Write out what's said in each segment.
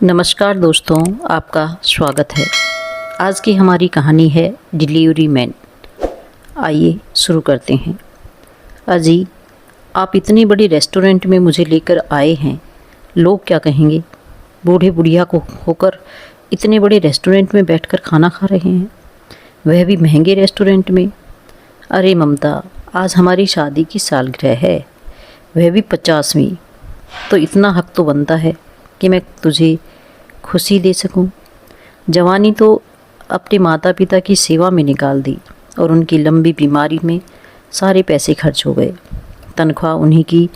नमस्कार दोस्तों, आपका स्वागत है। आज की हमारी कहानी है डिलीवरी मैन। आइए शुरू करते हैं। अजी, आप इतनी बड़ी रेस्टोरेंट में मुझे लेकर आए हैं, लोग क्या कहेंगे? बूढ़े बुढ़िया को होकर इतने बड़े रेस्टोरेंट में बैठकर खाना खा रहे हैं, वह भी महंगे रेस्टोरेंट में। अरे ममता, आज हमारी शादी की सालगिरह है, वह भी 50वीं। तो इतना हक तो बनता है कि मैं तुझे खुशी दे सकूं। जवानी तो अपने माता पिता की सेवा में निकाल दी और उनकी लंबी बीमारी में सारे पैसे खर्च हो गए। तनख्वाह उन्हीं की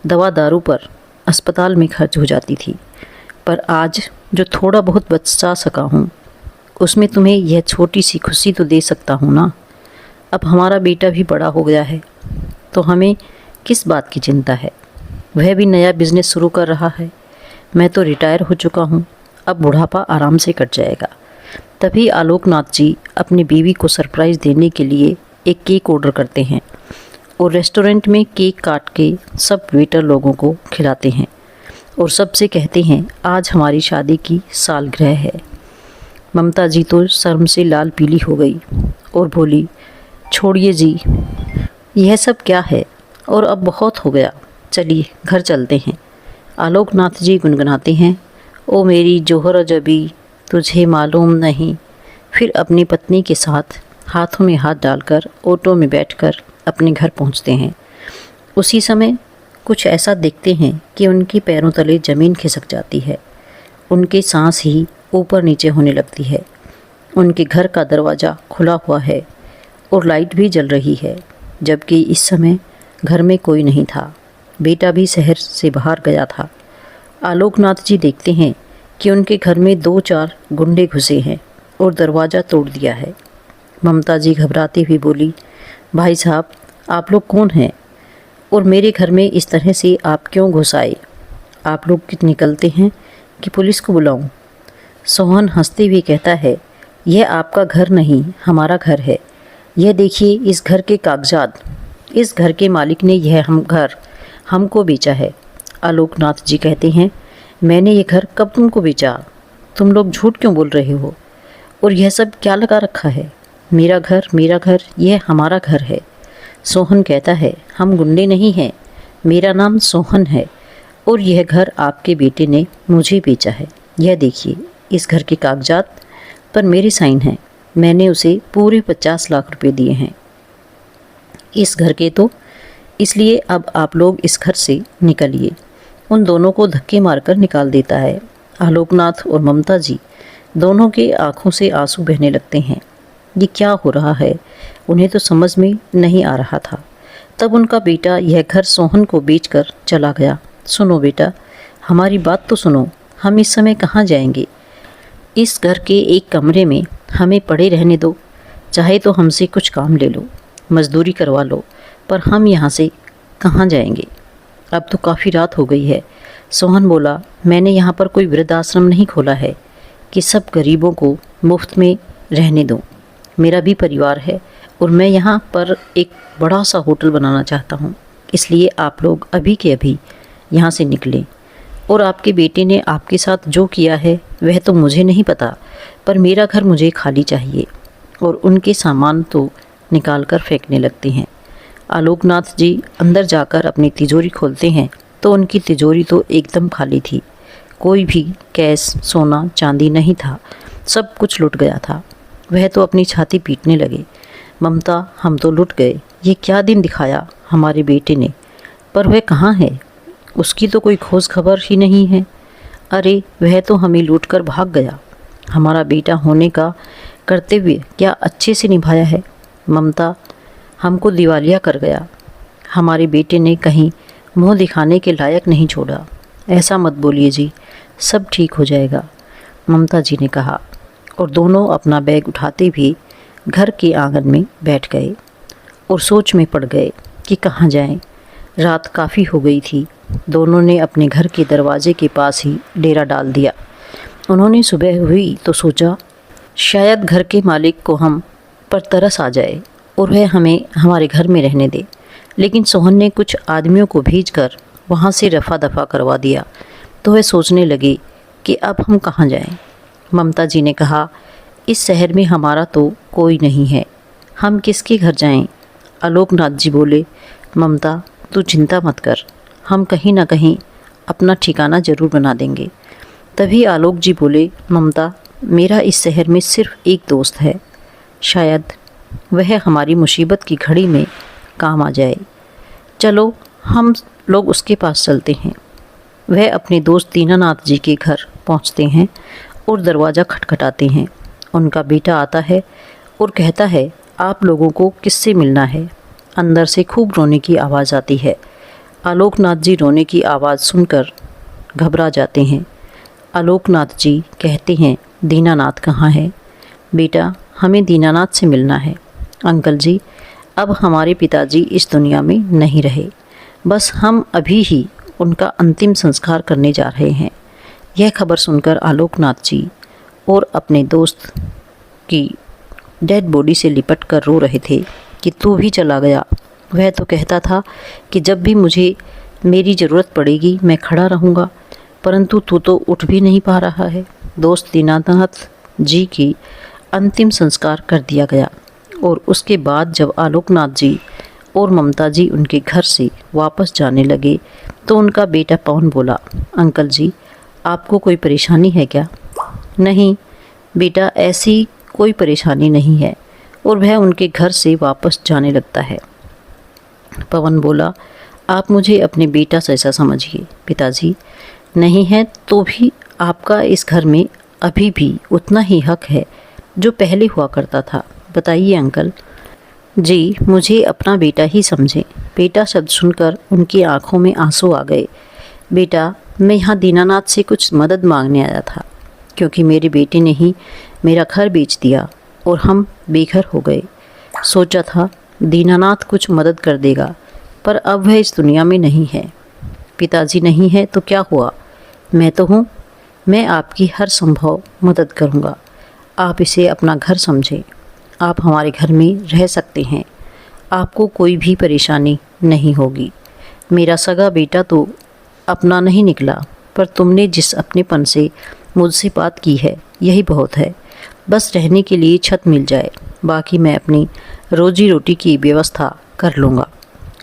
दवा दारू पर अस्पताल में खर्च हो जाती थी। पर आज जो थोड़ा बहुत बचा सका हूँ, उसमें तुम्हें यह छोटी सी खुशी तो दे सकता हूँ ना। अब हमारा बेटा भी बड़ा हो गया है, तो हमें किस बात की चिंता है? वह भी नया बिजनेस शुरू कर रहा है। मैं तो रिटायर हो चुका हूँ, अब बुढ़ापा आराम से कट जाएगा। तभी आलोकनाथ जी अपनी बीवी को सरप्राइज़ देने के लिए एक केक ऑर्डर करते हैं और रेस्टोरेंट में केक काट के सब वेटर लोगों को खिलाते हैं और सबसे कहते हैं, आज हमारी शादी की सालगिरह है। ममता जी तो शर्म से लाल पीली हो गई और बोली, छोड़िए जी, यह सब क्या है, और अब बहुत हो गया, चलिए घर चलते हैं। आलोकनाथ जी गुनगुनाते हैं, ओ मेरी जोहर जबी तुझे मालूम नहीं। फिर अपनी पत्नी के साथ हाथों में हाथ डालकर ऑटो में बैठकर अपने घर पहुंचते हैं। उसी समय कुछ ऐसा देखते हैं कि उनके पैरों तले ज़मीन खिसक जाती है। उनकी सांस ही ऊपर नीचे होने लगती है। उनके घर का दरवाज़ा खुला हुआ है और लाइट भी जल रही है, जबकि इस समय घर में कोई नहीं था। बेटा भी शहर से बाहर गया था। आलोकनाथ जी देखते हैं कि उनके घर में 2-4 गुंडे घुसे हैं और दरवाज़ा तोड़ दिया है। ममता जी घबराती हुई बोली, भाई साहब, आप लोग कौन हैं और मेरे घर में इस तरह से आप क्यों घुस आए? आप लोग कित निकलते हैं कि पुलिस को बुलाऊं? सोहन हंसते हुए कहता है, यह आपका घर नहीं, हमारा घर है। यह देखिए इस घर के कागजात। इस घर के मालिक ने यह घर हमको बेचा है। आलोकनाथ जी कहते हैं, मैंने ये घर कब तुमको बेचा? तुम लोग झूठ क्यों बोल रहे हो? और यह सब क्या लगा रखा है? मेरा घर, यह हमारा घर है। सोहन कहता है, हम गुंडे नहीं हैं, मेरा नाम सोहन है और यह घर आपके बेटे ने मुझे बेचा है। यह देखिए, इस घर के कागजात पर मेरे साइन हैं। मैंने उसे पूरे 50 लाख रुपए दिए हैं इस घर के, तो इसलिए अब आप लोग इस घर से निकलिए। उन दोनों को धक्के मारकर निकाल देता है। आलोकनाथ और ममता जी दोनों के आंखों से आंसू बहने लगते हैं। ये क्या हो रहा है, उन्हें तो समझ में नहीं आ रहा था। तब उनका बेटा यह घर सोहन को बेचकर चला गया। सुनो बेटा, हमारी बात तो सुनो, हम इस समय कहाँ जाएंगे? इस घर के एक कमरे में हमें पड़े रहने दो। चाहे तो हमसे कुछ काम ले लो, मजदूरी करवा लो, पर हम यहाँ से कहाँ जाएंगे? अब तो काफ़ी रात हो गई है। सोहन बोला, मैंने यहाँ पर कोई वृद्धाश्रम नहीं खोला है कि सब गरीबों को मुफ्त में रहने दूँ। मेरा भी परिवार है और मैं यहाँ पर एक बड़ा सा होटल बनाना चाहता हूँ। इसलिए आप लोग अभी के अभी यहाँ से निकलें। और आपके बेटे ने आपके साथ जो किया है वह तो मुझे नहीं पता, पर मेरा घर मुझे खाली चाहिए। और उनके सामान तो निकाल कर फेंकने लगते हैं। आलोकनाथ जी अंदर जाकर अपनी तिजोरी खोलते हैं तो उनकी तिजोरी तो एकदम खाली थी। कोई भी कैश, सोना, चांदी नहीं था। सब कुछ लुट गया था। वह तो अपनी छाती पीटने लगे, ममता, हम तो लुट गए। ये क्या दिन दिखाया हमारे बेटे ने, पर वह कहाँ है? उसकी तो कोई खोज खबर ही नहीं है। अरे वह तो हमें लूट कर भाग गया। हमारा बेटा होने का कर्तव्य क्या अच्छे से निभाया है? ममता, हमको दिवालिया कर गया। हमारे बेटे ने कहीं मुंह दिखाने के लायक नहीं छोड़ा। ऐसा मत बोलिए जी, सब ठीक हो जाएगा, ममता जी ने कहा। और दोनों अपना बैग उठाते भी घर के आंगन में बैठ गए और सोच में पड़ गए कि कहाँ जाएं। रात काफ़ी हो गई थी। दोनों ने अपने घर के दरवाजे के पास ही डेरा डाल दिया। उन्होंने सुबह हुई तो सोचा, शायद घर के मालिक को हम पर तरस आ जाए और वह हमें हमारे घर में रहने दे। लेकिन सोहन ने कुछ आदमियों को भेजकर वहाँ से रफा दफा करवा दिया। तो वह सोचने लगे कि अब हम कहाँ जाएं। ममता जी ने कहा, इस शहर में हमारा तो कोई नहीं है, हम किसके घर जाएं। आलोकनाथ जी बोले, ममता तू चिंता मत कर, हम कहीं ना कहीं अपना ठिकाना ज़रूर बना देंगे। तभी आलोक जी बोले, ममता मेरा इस शहर में सिर्फ एक दोस्त है, शायद वह हमारी मुसीबत की घड़ी में काम आ जाए। चलो हम लोग उसके पास चलते हैं। वह अपने दोस्त दीनानाथ जी के घर पहुंचते हैं और दरवाज़ा खटखटाते हैं। उनका बेटा आता है और कहता है, आप लोगों को किससे मिलना है। अंदर से खूब रोने की आवाज़ आती है। आलोकनाथ जी रोने की आवाज़ सुनकर घबरा जाते हैं। आलोकनाथ जी कहते हैं, दीनानाथ कहाँ है। बेटा हमें दीनानाथ से मिलना है। अंकल जी अब हमारे पिताजी इस दुनिया में नहीं रहे, बस हम अभी ही उनका अंतिम संस्कार करने जा रहे हैं। यह खबर सुनकर आलोकनाथ जी और अपने दोस्त की डेड बॉडी से लिपट कर रो रहे थे कि तू भी चला गया। वह तो कहता था कि जब भी मुझे मेरी ज़रूरत पड़ेगी मैं खड़ा रहूँगा, परंतु तू तो उठ भी नहीं पा रहा है। दोस्त दीनानाथ जी की अंतिम संस्कार कर दिया गया और उसके बाद जब आलोकनाथ जी और ममता जी उनके घर से वापस जाने लगे तो उनका बेटा पवन बोला, अंकल जी आपको कोई परेशानी है क्या। नहीं बेटा, ऐसी कोई परेशानी नहीं है, और वह उनके घर से वापस जाने लगता है। पवन बोला, आप मुझे अपने बेटा जैसा समझिए पिताजी, नहीं है तो भी आपका इस घर में अभी भी उतना ही हक है जो पहले हुआ करता था। बताइए अंकल। जी मुझे अपना बेटा ही समझे। बेटा शब्द सुनकर उनकी आंखों में आंसू आ गए। बेटा मैं यहाँ दीनानाथ से कुछ मदद मांगने आया था, क्योंकि मेरे बेटे ने ही मेरा घर बेच दिया और हम बेघर हो गए। सोचा था दीनानाथ कुछ मदद कर देगा, पर अब वह इस दुनिया में नहीं है। पिताजी नहीं है तो क्या हुआ, मैं तो हूँ, मैं आपकी हर संभव मदद करूँगा। आप इसे अपना घर समझें, आप हमारे घर में रह सकते हैं, आपको कोई भी परेशानी नहीं होगी। मेरा सगा बेटा तो अपना नहीं निकला, पर तुमने जिस अपनेपन से मुझसे बात की है यही बहुत है। बस रहने के लिए छत मिल जाए, बाकी मैं अपनी रोजी रोटी की व्यवस्था कर लूँगा।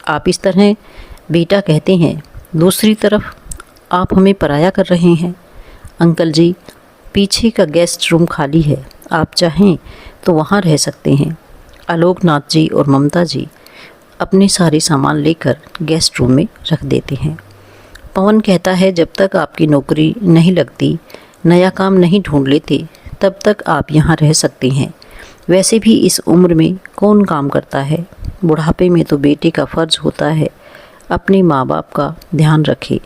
आप इस तरह बेटा कहते हैं, दूसरी तरफ आप हमें पराया कर रहे हैं। अंकल जी पीछे का गेस्ट रूम खाली है, आप चाहें तो वहाँ रह सकते हैं। आलोकनाथ जी और ममता जी अपने सारे सामान लेकर गेस्ट रूम में रख देते हैं। पवन कहता है, जब तक आपकी नौकरी नहीं लगती, नया काम नहीं ढूंढ लेते, तब तक आप यहाँ रह सकते हैं। वैसे भी इस उम्र में कौन काम करता है, बुढ़ापे में तो बेटे का फ़र्ज होता है अपने माँ बाप का ध्यान रखे।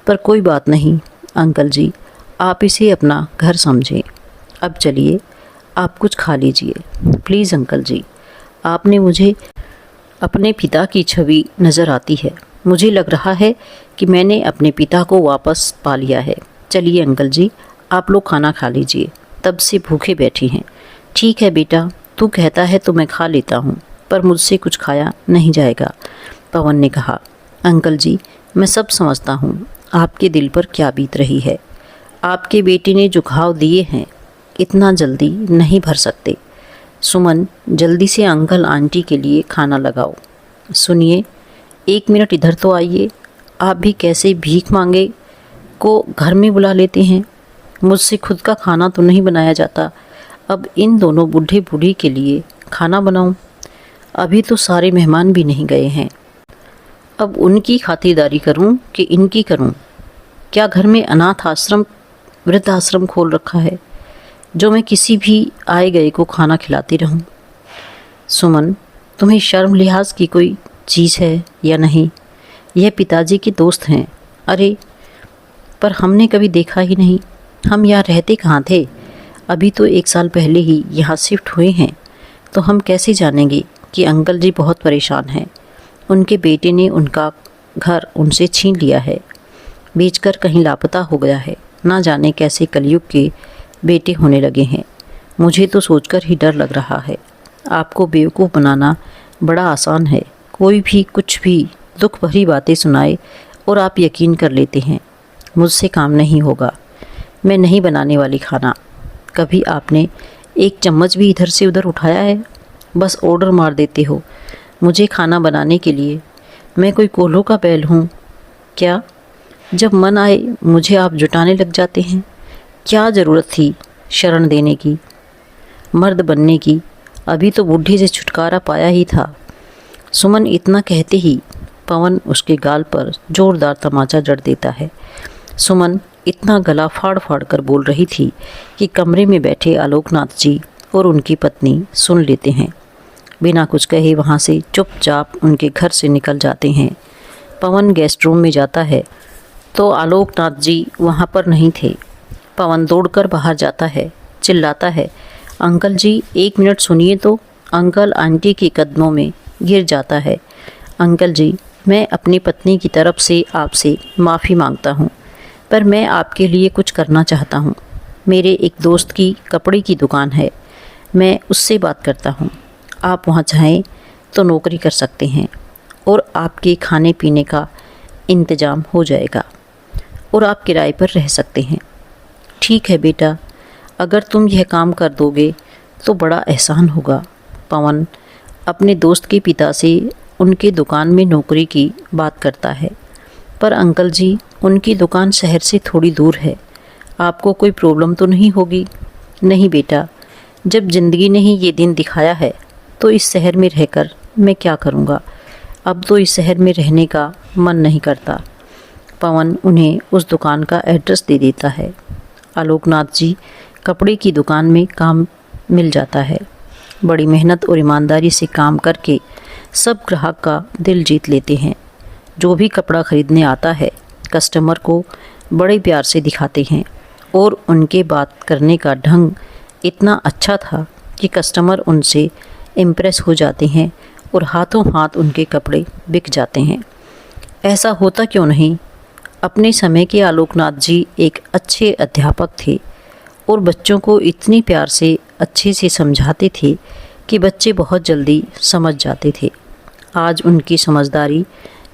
पर कोई बात नहीं अंकल जी, आप इसे अपना घर समझें। अब चलिए आप कुछ खा लीजिए प्लीज़। अंकल जी आपने मुझे अपने पिता की छवि नज़र आती है, मुझे लग रहा है कि मैंने अपने पिता को वापस पा लिया है। चलिए अंकल जी आप लोग खाना खा लीजिए, तब से भूखे बैठे हैं। ठीक है बेटा, तू कहता है तो मैं खा लेता हूँ, पर मुझसे कुछ खाया नहीं जाएगा। पवन ने कहा, अंकल जी मैं सब समझता हूँ आपके दिल पर क्या बीत रही है। आपके बेटे ने जो घाव दिए हैं इतना जल्दी नहीं भर सकते। सुमन जल्दी से अंकल आंटी के लिए खाना लगाओ। सुनिए 1 मिनट इधर तो आइए, आप भी कैसे भीख मांगे को घर में बुला लेते हैं। मुझसे खुद का खाना तो नहीं बनाया जाता, अब इन दोनों बूढ़े बूढ़ी के लिए खाना बनाऊं। अभी तो सारे मेहमान भी नहीं गए हैं, अब उनकी खातिरदारी करूं कि इनकी करूं। क्या घर में अनाथ आश्रम वृद्धाश्रम खोल रखा है जो मैं किसी भी आए गए को खाना खिलाती रहूं। सुमन तुम्हें शर्म लिहाज की कोई चीज़ है या नहीं। यह पिताजी के दोस्त हैं। अरे पर हमने कभी देखा ही नहीं, हम यहाँ रहते कहाँ थे। अभी तो 1 साल पहले ही यहाँ शिफ्ट हुए हैं, तो हम कैसे जानेंगे कि अंकल जी बहुत परेशान हैं। उनके बेटे ने उनका घर उनसे छीन लिया है, बेचकर कहीं लापता हो गया है। ना जाने कैसे कलयुग के बेटे होने लगे हैं। मुझे तो सोचकर ही डर लग रहा है। आपको बेवकूफ़ बनाना बड़ा आसान है। कोई भी कुछ भी दुख भरी बातें सुनाए और आप यकीन कर लेते हैं। मुझसे काम नहीं होगा। मैं नहीं बनाने वाली खाना। कभी आपने एक चम्मच भी इधर से उधर उठाया है? बस ऑर्डर मार देते हो मुझे खाना बनाने के लिए। मैं कोई कोल्हों का बैल हूँ क्या? जब मन आए मुझे आप जुटाने लग जाते हैं। क्या ज़रूरत थी शरण देने की, मर्द बनने की? अभी तो बुढ़ी से छुटकारा पाया ही था। सुमन इतना कहते ही पवन उसके गाल पर जोरदार तमाचा जड़ देता है। सुमन इतना गला फाड़ फाड़ कर बोल रही थी कि कमरे में बैठे आलोकनाथ जी और उनकी पत्नी सुन लेते हैं। बिना कुछ कहे वहाँ से चुपचाप उनके घर से निकल जाते हैं। पवन गेस्ट रूम में जाता है तो आलोकनाथ जी वहाँ पर नहीं थे। पवन दौड़कर बाहर जाता है, चिल्लाता है, अंकल जी 1 मिनट सुनिए तो। अंकल आंटी के कदमों में गिर जाता है। अंकल जी, मैं अपनी पत्नी की तरफ से आपसे माफ़ी मांगता हूँ, पर मैं आपके लिए कुछ करना चाहता हूँ। मेरे एक दोस्त की कपड़े की दुकान है, मैं उससे बात करता हूँ। आप वहाँ चाहें तो नौकरी कर सकते हैं और आपके खाने पीने का इंतज़ाम हो जाएगा और आप किराए पर रह सकते हैं। ठीक है बेटा, अगर तुम यह काम कर दोगे तो बड़ा एहसान होगा। पवन अपने दोस्त के पिता से उनके दुकान में नौकरी की बात करता है। पर अंकल जी, उनकी दुकान शहर से थोड़ी दूर है, आपको कोई प्रॉब्लम तो नहीं होगी? नहीं बेटा, जब ज़िंदगी ने ही ये दिन दिखाया है तो इस शहर में रहकर मैं क्या करूँगा? अब तो इस शहर में रहने का मन नहीं करता। पवन उन्हें उस दुकान का एड्रेस दे देता है। आलोकनाथ जी कपड़े की दुकान में काम मिल जाता है। बड़ी मेहनत और ईमानदारी से काम करके सब ग्राहक का दिल जीत लेते हैं। जो भी कपड़ा खरीदने आता है कस्टमर को बड़े प्यार से दिखाते हैं और उनके बात करने का ढंग इतना अच्छा था कि कस्टमर उनसे इम्प्रेस हो जाते हैं और हाथों हाथ उनके कपड़े बिक जाते हैं। ऐसा होता क्यों नहीं? अपने समय के आलोकनाथ जी एक अच्छे अध्यापक थे और बच्चों को इतनी प्यार से अच्छे से समझाते थे कि बच्चे बहुत जल्दी समझ जाते थे। आज उनकी समझदारी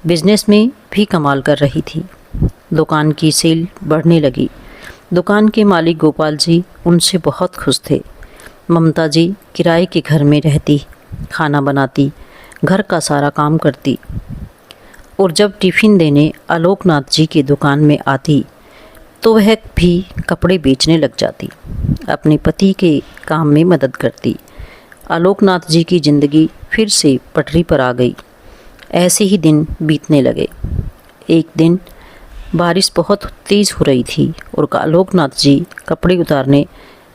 बिजनेस में भी कमाल कर रही थी। दुकान की सेल बढ़ने लगी। दुकान के मालिक गोपाल जी उनसे बहुत खुश थे। ममता जी किराए के घर में रहती, खाना बनाती, घर का सारा काम करती और जब टिफ़िन देने आलोकनाथ जी की दुकान में आती तो वह भी कपड़े बेचने लग जाती, अपने पति के काम में मदद करती। आलोकनाथ जी की ज़िंदगी फिर से पटरी पर आ गई। ऐसे ही दिन बीतने लगे। एक दिन बारिश बहुत तेज़ हो रही थी और आलोकनाथ जी कपड़े उतारने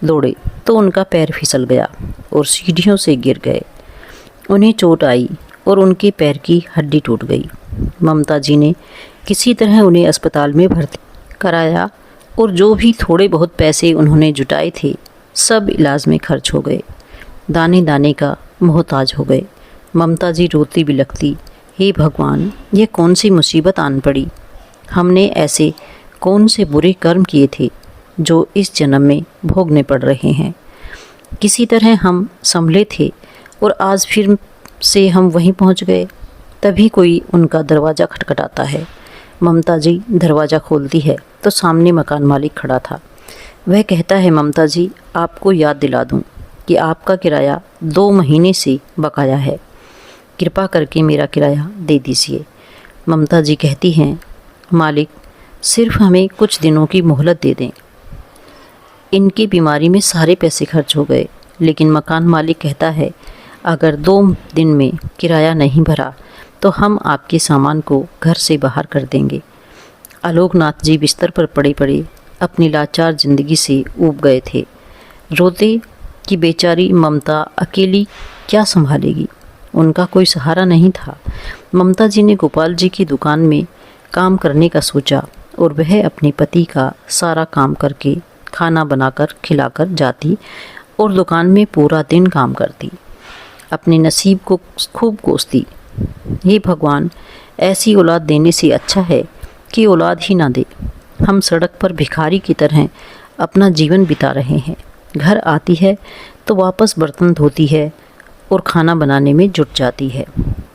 दौड़े तो उनका पैर फिसल गया और सीढ़ियों से गिर गए। उन्हें चोट आई और उनके पैर की हड्डी टूट गई। ममता जी ने किसी तरह उन्हें अस्पताल में भर्ती कराया और जो भी थोड़े बहुत पैसे उन्होंने जुटाए थे सब इलाज में खर्च हो गए। दाने दाने का मोहताज हो गए। ममता जी रोती बिलखती, हे भगवान, ये कौन सी मुसीबत आन पड़ी? हमने ऐसे कौन से बुरे कर्म किए थे जो इस जन्म में भोगने पड़ रहे हैं? किसी तरह हम संभले थे और आज फिर से हम वहीं पहुंच गए। तभी कोई उनका दरवाज़ा खटखटाता है। ममता जी दरवाज़ा खोलती है तो सामने मकान मालिक खड़ा था। वह कहता है, ममता जी, आपको याद दिला दूं कि आपका किराया 2 महीने से बकाया है, कृपा करके मेरा किराया दे दीजिए। ममता जी कहती हैं, मालिक, सिर्फ हमें कुछ दिनों की मोहलत दे दें। इनकी बीमारी में सारे पैसे खर्च हो गए। लेकिन मकान मालिक कहता है, अगर 2 दिन में किराया नहीं भरा तो हम आपके सामान को घर से बाहर कर देंगे। आलोकनाथ जी बिस्तर पर पड़े पड़े अपनी लाचार ज़िंदगी से ऊब गए थे। रोते कि बेचारी ममता अकेली क्या संभालेगी, उनका कोई सहारा नहीं था। ममता जी ने गोपाल जी की दुकान में काम करने का सोचा और वह अपने पति का सारा काम करके खाना बनाकर खिलाकर जाती और दुकान में पूरा दिन काम करती। अपने नसीब को खूब कोसती। हे भगवान, ऐसी औलाद देने से अच्छा है कि औलाद ही ना दे। हम सड़क पर भिखारी की तरह अपना जीवन बिता रहे हैं। घर आती है तो वापस बर्तन धोती है और खाना बनाने में जुट जाती है।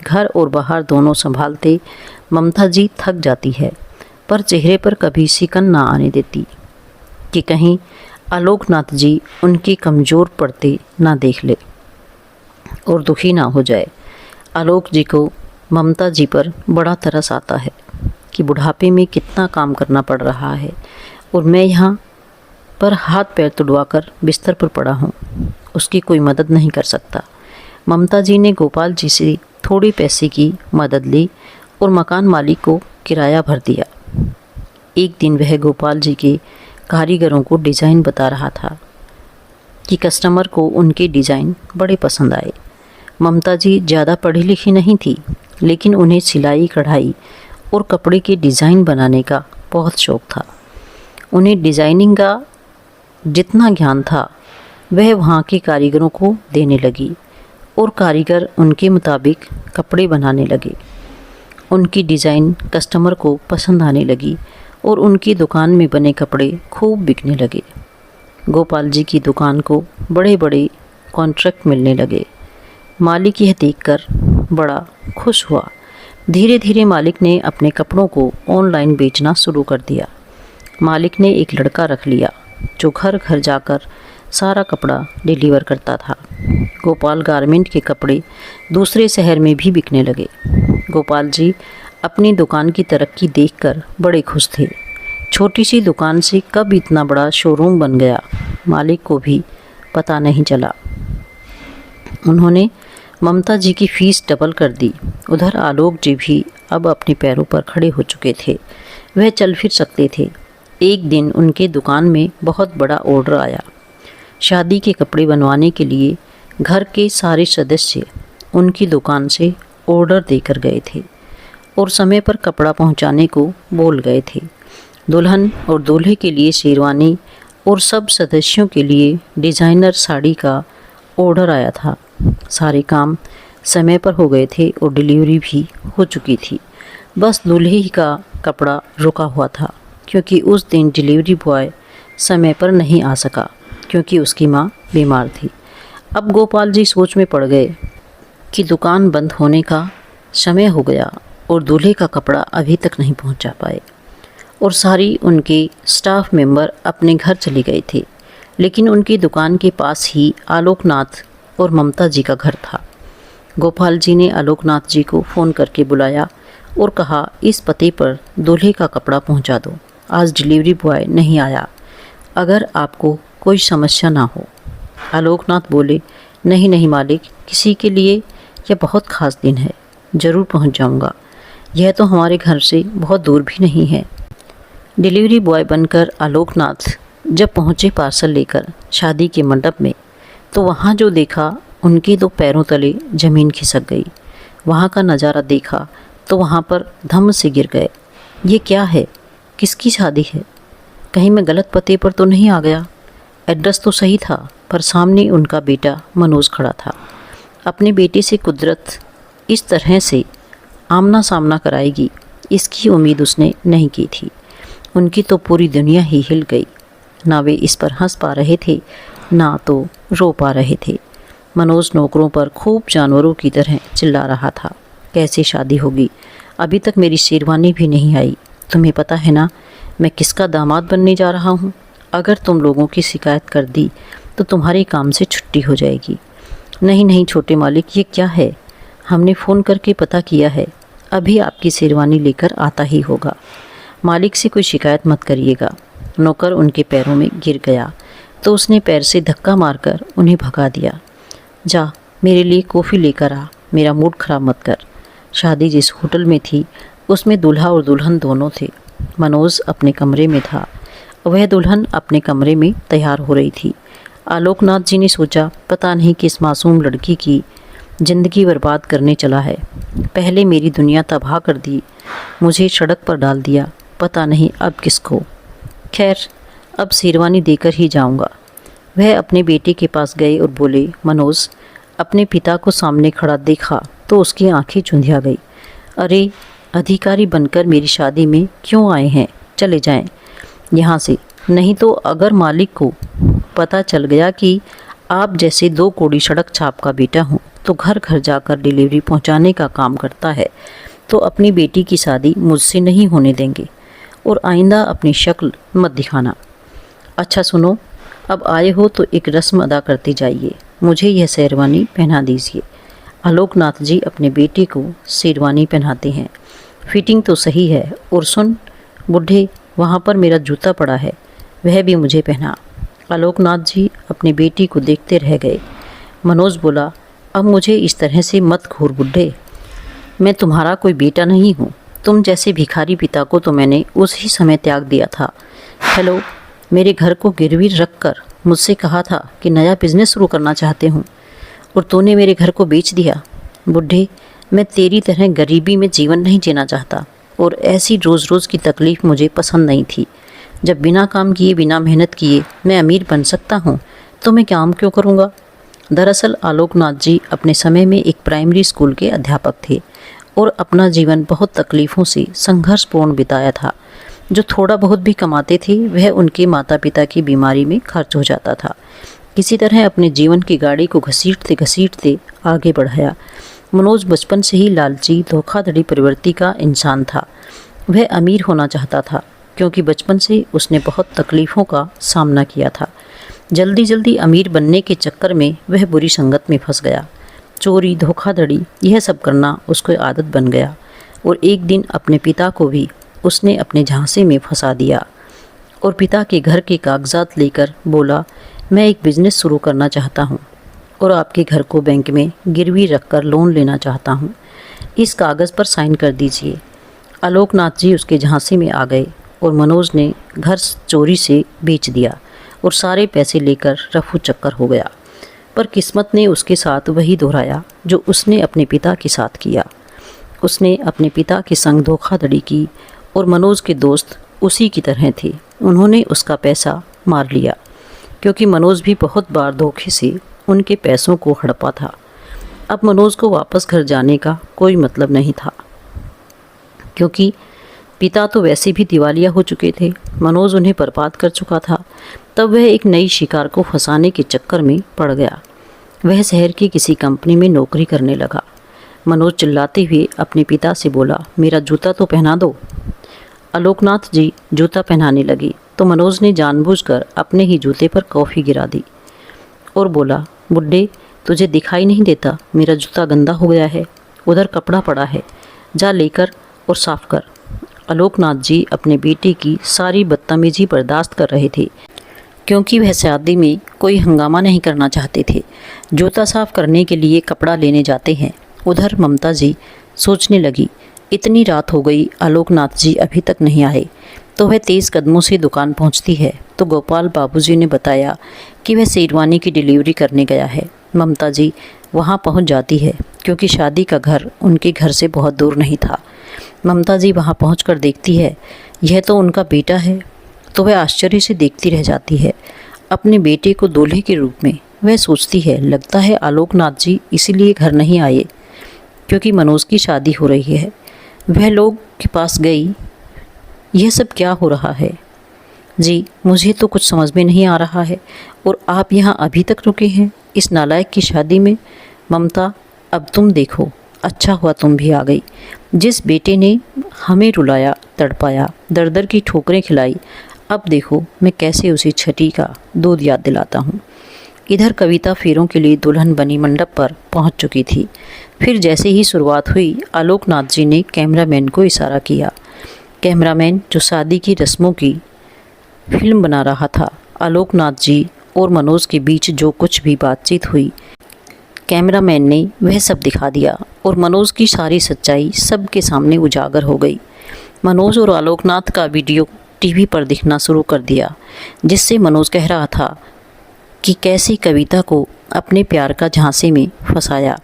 घर और बाहर दोनों संभालते ममता जी थक जाती है, पर चेहरे पर कभी सिकन ना आने देती। कि कहीं आलोकनाथ जी उनके कमज़ोर पड़ते ना देख ले और दुखी ना हो जाए। आलोक जी को ममता जी पर बड़ा तरस आता है कि बुढ़ापे में कितना काम करना पड़ रहा है और मैं यहाँ पर हाथ पैर तुड़वाकर बिस्तर पर पड़ा हूँ, उसकी कोई मदद नहीं कर सकता। ममता जी ने गोपाल जी से थोड़ी पैसे की मदद ली और मकान मालिक को किराया भर दिया। एक दिन वह गोपाल जी के कारीगरों को डिज़ाइन बता रहा था कि कस्टमर को उनके डिज़ाइन बड़े पसंद आए। ममता जी ज़्यादा पढ़ी लिखी नहीं थी, लेकिन उन्हें सिलाई कढ़ाई और कपड़े के डिज़ाइन बनाने का बहुत शौक़ था। उन्हें डिज़ाइनिंग का जितना ज्ञान था वह वहाँ के कारीगरों को देने लगी और कारीगर उनके मुताबिक कपड़े बनाने लगे। उनकी डिज़ाइन कस्टमर को पसंद आने लगी और उनकी दुकान में बने कपड़े खूब बिकने लगे। गोपाल जी की दुकान को बड़े बड़े कॉन्ट्रैक्ट मिलने लगे। मालिक यह देखकर बड़ा खुश हुआ। धीरे धीरे मालिक ने अपने कपड़ों को ऑनलाइन बेचना शुरू कर दिया। मालिक ने एक लड़का रख लिया जो घर घर जाकर सारा कपड़ा डिलीवर करता था। गोपाल गारमेंट के कपड़े दूसरे शहर में भी बिकने लगे। गोपाल जी अपनी दुकान की तरक्की देखकर बड़े खुश थे। छोटी सी दुकान से कब इतना बड़ा शोरूम बन गया, मालिक को भी पता नहीं चला। उन्होंने ममता जी की फ़ीस डबल कर दी। उधर आलोक जी भी अब अपने पैरों पर खड़े हो चुके थे, वह चल फिर सकते थे। एक दिन उनके दुकान में बहुत बड़ा ऑर्डर आया। शादी के कपड़े बनवाने के लिए घर के सारे सदस्य उनकी दुकान से ऑर्डर देकर गए थे और समय पर कपड़ा पहुंचाने को बोल गए थे। दुल्हन और दूल्हे के लिए शेरवानी और सब सदस्यों के लिए डिज़ाइनर साड़ी का ऑर्डर आया था। सारे काम समय पर हो गए थे और डिलीवरी भी हो चुकी थी। बस दूल्हे ही का कपड़ा रुका हुआ था, क्योंकि उस दिन डिलीवरी बॉय समय पर नहीं आ सका क्योंकि उसकी माँ बीमार थी। अब गोपाल जी सोच में पड़ गए कि दुकान बंद होने का समय हो गया और दूल्हे का कपड़ा अभी तक नहीं पहुंचा पाए और सारी उनके स्टाफ मेंबर अपने घर चले गए थे। लेकिन उनकी दुकान के पास ही आलोकनाथ और ममता जी का घर था। गोपाल जी ने आलोकनाथ जी को फ़ोन करके बुलाया और कहा, इस पते पर दूल्हे का कपड़ा पहुंचा दो, आज डिलीवरी बॉय नहीं आया, अगर आपको कोई समस्या ना हो। आलोकनाथ बोले, नहीं नहीं मालिक, किसी के लिए यह बहुत ख़ास दिन है, ज़रूर पहुंच जाऊंगा। यह तो हमारे घर से बहुत दूर भी नहीं है। डिलीवरी बॉय बनकर आलोकनाथ जब पहुंचे पार्सल लेकर शादी के मंडप में, तो वहाँ जो देखा उनके दो पैरों तले ज़मीन खिसक गई। वहाँ का नज़ारा देखा तो वहाँ पर धम्म से गिर गए। ये क्या है? किसकी शादी है? कहीं मैं गलत पते पर तो नहीं आ गया? एड्रेस तो सही था, पर सामने उनका बेटा मनोज खड़ा था। अपने बेटे से कुदरत इस तरह से आमना सामना कराएगी, इसकी उम्मीद उसने नहीं की थी। उनकी तो पूरी दुनिया ही हिल गई। ना वे इस पर हंस पा रहे थे, ना तो रो पा रहे थे। मनोज नौकरों पर खूब जानवरों की तरह चिल्ला रहा था, कैसे शादी होगी? अभी तक मेरी शेरवानी भी नहीं आई। तुम्हें पता है ना मैं किसका दामाद बनने जा रहा हूँ? अगर तुम लोगों की शिकायत कर दी तो तुम्हारे काम से छुट्टी हो जाएगी। नहीं नहीं छोटे मालिक, ये क्या है? हमने फ़ोन करके पता किया है, अभी आपकी शेरवानी लेकर आता ही होगा। मालिक से कोई शिकायत मत करिएगा। नौकर उनके पैरों में गिर गया तो उसने पैर से धक्का मारकर उन्हें भगा दिया। जा मेरे लिए कॉफ़ी लेकर आ, मेरा मूड ख़राब मत कर। शादी जिस होटल में थी उसमें दूल्हा और दुल्हन दोनों थे। मनोज अपने कमरे में था, वह दुल्हन अपने कमरे में तैयार हो रही थी। आलोकनाथ जी ने सोचा, पता नहीं किस मासूम लड़की की ज़िंदगी बर्बाद करने चला है। पहले मेरी दुनिया तबाह कर दी, मुझे सड़क पर डाल दिया, पता नहीं अब किसको। खैर अब शेरवानी देकर ही जाऊंगा। वह अपने बेटे के पास गए और बोले, मनोज, अपने पिता को सामने खड़ा देखा तो उसकी आंखें चुंधिया गई। अरे अधिकारी बनकर मेरी शादी में क्यों आए हैं? चले जाएं यहाँ से, नहीं तो अगर मालिक को पता चल गया कि आप जैसे दो कोड़ी सड़क छाप का बेटा हूँ तो घर घर जाकर डिलीवरी पहुँचाने का काम करता है, तो अपनी बेटी की शादी मुझसे नहीं होने देंगे और आइंदा अपनी शक्ल मत दिखाना। अच्छा सुनो, अब आए हो तो एक रस्म अदा करते जाइए, मुझे यह शेरवानी पहना दीजिए। आलोकनाथ जी अपने बेटे को शेरवानी पहनाते हैं। फिटिंग तो सही है, और सुन बूढ़े, वहाँ पर मेरा जूता पड़ा है, वह भी मुझे पहना। आलोकनाथ जी अपने बेटी को देखते रह गए। मनोज बोला, अब मुझे इस तरह से मत घूर बूढ़े, मैं तुम्हारा कोई बेटा नहीं हूँ। तुम जैसे भिखारी पिता को तो मैंने उसी समय त्याग दिया था। हेलो, मेरे घर को गिरवी रख कर मुझसे कहा था कि नया बिजनेस शुरू करना चाहते हूँ, और तूने मेरे घर को बेच दिया। बूढ़े, मैं तेरी तरह गरीबी में जीवन नहीं जीना चाहता, और ऐसी रोज़ रोज़ की तकलीफ़ मुझे पसंद नहीं थी। जब बिना काम किए, बिना मेहनत किए मैं अमीर बन सकता हूँ, तो मैं काम क्यों करूँगा। दरअसल आलोकनाथ जी अपने समय में एक प्राइमरी स्कूल के अध्यापक थे, और अपना जीवन बहुत तकलीफ़ों से संघर्षपूर्ण बिताया था। जो थोड़ा बहुत भी कमाते थे वह उनके माता पिता की बीमारी में खर्च हो जाता था। किसी तरह अपने जीवन की गाड़ी को घसीटते घसीटते आगे बढ़ाया। मनोज बचपन से ही लालची, धोखाधड़ी प्रवृत्ति का इंसान था। वह अमीर होना चाहता था, क्योंकि बचपन से उसने बहुत तकलीफ़ों का सामना किया था। जल्दी जल्दी अमीर बनने के चक्कर में वह बुरी संगत में फंस गया। चोरी, धोखाधड़ी, यह सब करना उसको आदत बन गया, और एक दिन अपने पिता को भी उसने अपने झांसे में फंसा दिया, और पिता के घर के कागजात लेकर बोला, मैं एक बिज़नेस शुरू करना चाहता हूँ, और आपके घर को बैंक में गिरवी रखकर लोन लेना चाहता हूँ। इस कागज़ पर साइन कर दीजिए। आलोकनाथ जी उसके झांसे में आ गए, और मनोज ने घर चोरी से बेच दिया और सारे पैसे लेकर रफू चक्कर हो गया। पर किस्मत ने उसके साथ वही दोहराया जो उसने अपने पिता के साथ किया। उसने अपने पिता के संग धोखाधड़ी की, और मनोज के दोस्त उसी की तरह थे। उन्होंने उसका पैसा मार लिया, क्योंकि मनोज भी बहुत बार धोखे से उनके पैसों को हड़पा था। अब मनोज को वापस घर जाने का कोई मतलब नहीं था, क्योंकि पिता तो वैसे भी दिवालिया हो चुके थे। मनोज उन्हें बर्बाद कर चुका था। तब वह एक नई शिकार को फंसाने के चक्कर में पड़ गया। वह शहर की किसी कंपनी में नौकरी करने लगा। मनोज चिल्लाते हुए अपने पिता से बोला, मेरा जूता तो पहना दो। आलोकनाथ जी जूता पहनाने लगे, तो मनोज ने जानबूझकर अपने ही जूते पर कॉफ़ी गिरा दी और बोला, बुड्ढे, तुझे दिखाई नहीं देता मेरा जूता गंदा हो गया है, उधर कपड़ा पड़ा है, जा लेकर और साफ कर। आलोकनाथ जी अपने बेटे की सारी बदतमीजी बर्दाश्त कर रहे थे, क्योंकि वह शादी में कोई हंगामा नहीं करना चाहते थे। जूता साफ करने के लिए कपड़ा लेने जाते हैं। उधर ममता जी सोचने लगी, इतनी रात हो गई, आलोकनाथ जी अभी तक नहीं आए। तो वह तेज़ कदमों से दुकान पहुंचती है, तो गोपाल बाबूजी ने बताया कि वह शेरवानी की डिलीवरी करने गया है। ममता जी वहां पहुंच जाती है, क्योंकि शादी का घर उनके घर से बहुत दूर नहीं था। ममता जी वहां पहुंचकर देखती है यह तो उनका बेटा है, तो वह आश्चर्य से देखती रह जाती है अपने बेटे को दूल्हे के रूप में। वह सोचती है, लगता है आलोकनाथ जी इसीलिए घर नहीं आए क्योंकि मनोज की शादी हो रही है। वह लोग के पास गई, यह सब क्या हो रहा है जी, मुझे तो कुछ समझ में नहीं आ रहा है, और आप यहाँ अभी तक रुके हैं इस नालायक की शादी में। ममता, अब तुम देखो, अच्छा हुआ तुम भी आ गई। जिस बेटे ने हमें रुलाया, तड़पाया, दर दर की ठोकरें खिलाई, अब देखो मैं कैसे उसी छठी का दूध याद दिलाता हूँ। इधर कविता फेरों के लिए दुल्हन बनी मंडप पर पहुँच चुकी थी। फिर जैसे ही शुरुआत हुई, आलोकनाथ जी ने कैमरामैन को इशारा किया। कैमरामैन जो शादी की रस्मों की फिल्म बना रहा था, आलोकनाथ जी और मनोज के बीच जो कुछ भी बातचीत हुई, कैमरामैन ने वह सब दिखा दिया, और मनोज की सारी सच्चाई सबके सामने उजागर हो गई। मनोज और आलोकनाथ का वीडियो टीवी पर दिखना शुरू कर दिया, जिससे मनोज कह रहा था कि कैसे कविता को अपने प्यार का झांसे में फंसाया।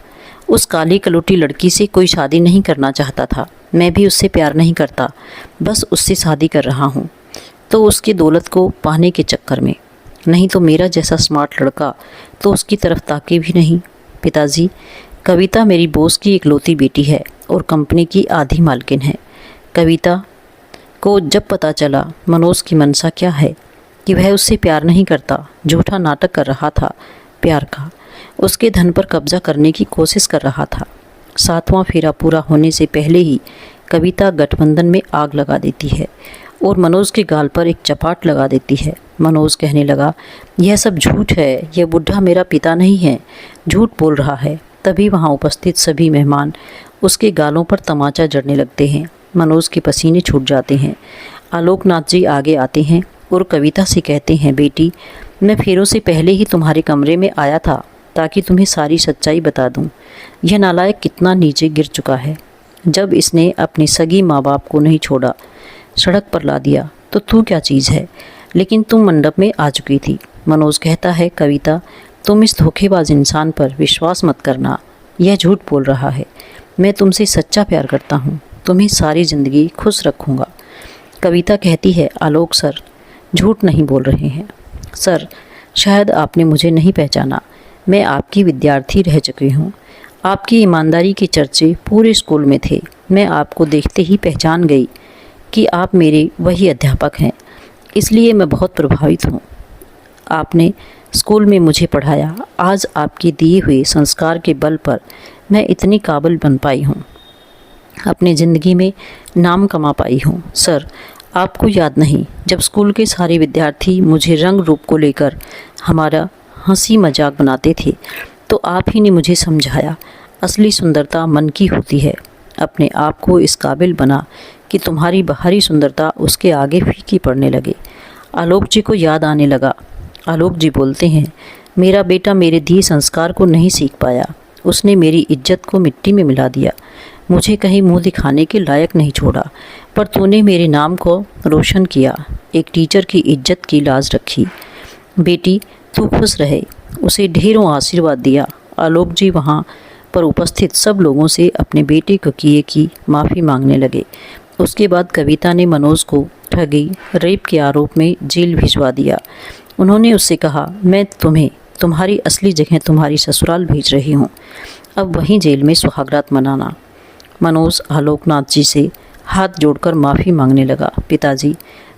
उस काली कलूटी लड़की से कोई शादी नहीं करना चाहता था, मैं भी उससे प्यार नहीं करता, बस उससे शादी कर रहा हूँ तो उसकी दौलत को पाने के चक्कर में, नहीं तो मेरा जैसा स्मार्ट लड़का तो उसकी तरफ ताके भी नहीं। पिताजी, कविता मेरी बॉस की इकलौती बेटी है और कंपनी की आधी मालकिन है। कविता को जब पता चला मनोज की मनसा क्या है कि वह उससे प्यार नहीं करता, झूठा नाटक कर रहा था प्यार का, उसके धन पर कब्जा करने की कोशिश कर रहा था। 7वां फेरा पूरा होने से पहले ही कविता गठबंधन में आग लगा देती है और मनोज के गाल पर एक चपाट लगा देती है। मनोज कहने लगा, यह सब झूठ है, यह बुढ़ा मेरा पिता नहीं है, झूठ बोल रहा है। तभी वहाँ उपस्थित सभी मेहमान उसके गालों पर तमाचा जड़ने लगते हैं। मनोज के पसीने छूट जाते हैं। आलोकनाथ जी आगे आते हैं और कविता से कहते हैं, बेटी, मैं फेरों से पहले ही तुम्हारे कमरे में आया था ताकि तुम्हें सारी सच्चाई बता दूं। यह नालायक कितना नीचे गिर चुका है। जब इसने अपने सगी माँ बाप को नहीं छोड़ा, सड़क पर ला दिया, तो तू क्या चीज़ है, लेकिन तुम मंडप में आ चुकी थी। मनोज कहता है, कविता, तुम इस धोखेबाज इंसान पर विश्वास मत करना, यह झूठ बोल रहा है। मैं तुमसे सच्चा प्यार करता हूँ, तुम्हें सारी ज़िंदगी खुश रखूँगा। कविता कहती है, आलोक सर झूठ नहीं बोल रहे हैं। सर, शायद आपने मुझे नहीं पहचाना, मैं आपकी विद्यार्थी रह चुकी हूँ। आपकी ईमानदारी के चर्चे पूरे स्कूल में थे। मैं आपको देखते ही पहचान गई कि आप मेरे वही अध्यापक हैं, इसलिए मैं बहुत प्रभावित हूँ। आपने स्कूल में मुझे पढ़ाया। आज आपके दिए हुए संस्कार के बल पर मैं इतनी काबिल बन पाई हूँ, अपनी ज़िंदगी में नाम कमा पाई हूँ। सर, आपको याद नहीं, जब स्कूल के सारे विद्यार्थी मुझे रंग रूप को लेकर हमारा हंसी मजाक बनाते थे, तो आप ही ने मुझे समझाया, असली सुंदरता मन की होती है। अपने आप को इस काबिल बना कि तुम्हारी बाहरी सुंदरता उसके आगे फीकी पड़ने लगे। आलोक जी को याद आने लगा। आलोक जी बोलते हैं, मेरा बेटा मेरे दिए संस्कार को नहीं सीख पाया। उसने मेरी इज्जत को मिट्टी में मिला दिया, मुझे कहीं मुंह दिखाने के लायक नहीं छोड़ा। पर तूने मेरे नाम को रोशन किया, एक टीचर की इज्जत की लाज रखी। बेटी, तू खुश रहे। उसे ढेरों आशीर्वाद दिया। आलोक जी वहाँ पर उपस्थित सब लोगों से अपने बेटे को किए की माफ़ी मांगने लगे। उसके बाद कविता ने मनोज को ठगी, रेप के आरोप में जेल भिजवा दिया। उन्होंने उससे कहा, मैं तुम्हें तुम्हारी असली जगह तुम्हारी ससुराल भेज रही हूँ, अब वहीं जेल में सुहागरात मनाना। मनोज आलोकनाथ जी से हाथ जोड़कर माफ़ी मांगने लगा। पिताजी,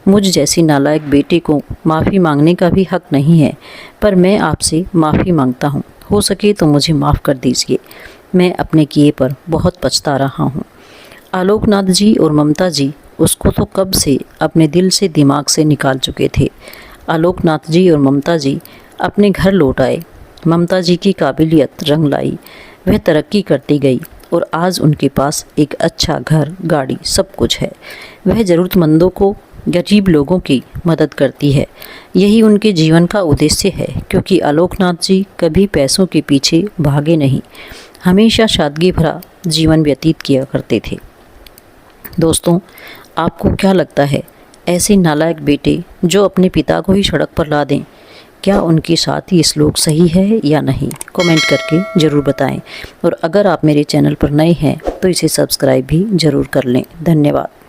मुझ जैसी नालायक बेटे को माफ़ी मांगने का भी हक नहीं है, पर मैं आपसे माफ़ी मांगता हूँ। हो सके तो मुझे माफ़ कर दीजिए, मैं अपने किए पर बहुत पछता रहा हूँ। आलोकनाथ जी और ममता जी उसको तो कब से अपने दिल से दिमाग से निकाल चुके थे। आलोकनाथ जी और ममता जी अपने घर लौट आए। ममता जी की काबिलियत रंग लाई, वह तरक्की करती गई और आज उनके पास एक अच्छा घर, गाड़ी, सब कुछ है। वह ज़रूरतमंदों को, गरीब लोगों की मदद करती है। यही उनके जीवन का उद्देश्य है, क्योंकि आलोकनाथ जी कभी पैसों के पीछे भागे नहीं, हमेशा सादगी भरा जीवन व्यतीत किया करते थे। दोस्तों, आपको क्या लगता है, ऐसे नालायक बेटे जो अपने पिता को ही सड़क पर ला दें, क्या उनके साथ ये श्लोक सही है या नहीं? कमेंट करके ज़रूर बताएं। और अगर आप मेरे चैनल पर नए हैं तो इसे सब्सक्राइब भी ज़रूर कर लें। धन्यवाद।